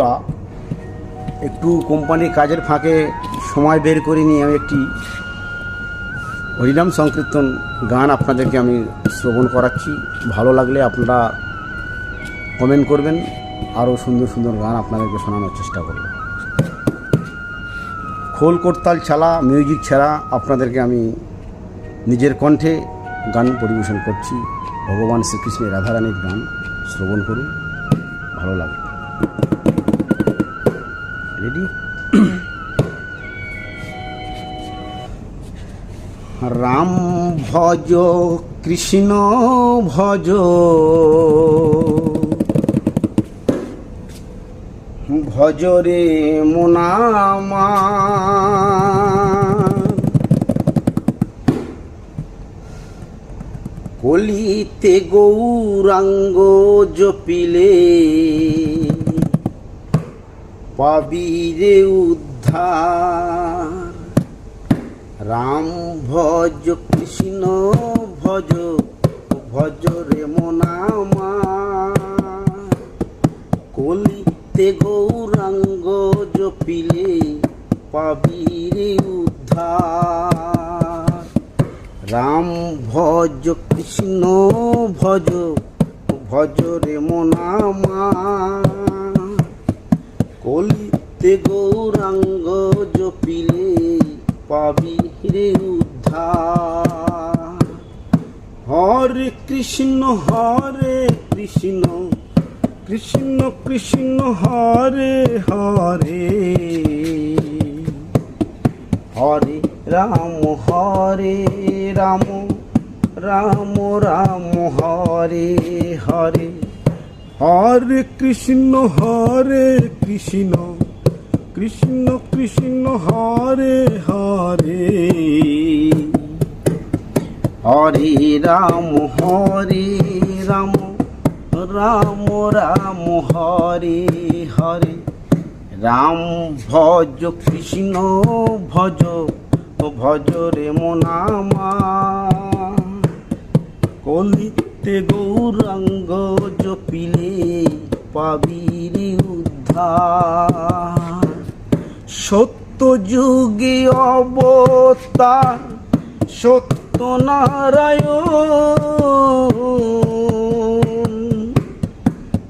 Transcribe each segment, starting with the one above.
বন্ধুরা, একটু কোম্পানির কাজের ফাঁকে সময় বের করে নিয়ে আমি একটি হরিনাম সংকীর্তন গান আপনাদেরকে আমি শ্রবণ করাচ্ছি। ভালো লাগলে আপনারা কমেন্ট করবেন, আরও সুন্দর সুন্দর গান আপনাদেরকে শোনানোর চেষ্টা করব। খোল করতাল ছাড়া, মিউজিক ছাড়া আপনাদেরকে আমি নিজের কণ্ঠে গান পরিবেশন করছি। ভগবান শ্রীকৃষ্ণের রাধারানীর গান শ্রবণ করুন, ভালো লাগবে। রেডি? রাম ভজ কৃষ্ণ ভজ, ভজ রে মনামা, কলিতে গৌরাঙ্গ জপিলে পাবি রে উদ্ধার। রাম ভজ কৃষ্ণ ভজ, ভজ রে মনামা, কলিতে গৌরাঙ্গ জপিলে পাবি রে উদ্ধার। রাম ভজ কৃষ্ণ ভজ, ভজ রে মনামা, কলিতে গৌরাঙ্গ জপিলে পাবি রে উদ্ধার। হরে কৃষ্ণ কৃষ্ণ, কৃষ্ণ কৃষ্ণ হরে হরে, হরে রাম রাম, রাম রাম হরে হরে। হরে কৃষ্ণ কৃষ্ণ, কৃষ্ণ কৃষ্ণ হরে হরে, হরে রাম রাম, রাম রাম হরে হরে। রাম ভজ কৃষ্ণ ভজ, ভজ রে মনামা, কলিতে গৌরাঙ্গ জপিলে পাবি রে উদ্ধার। সত্য যুগে অবতার সত্য নারায়ণ,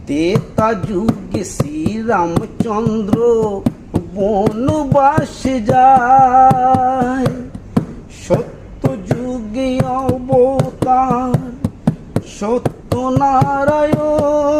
ত্রেতা যুগে শ্রীরামচন্দ্র বনবাসে যায়। সত্য যুগে অবতার সত্য নারায়ণ,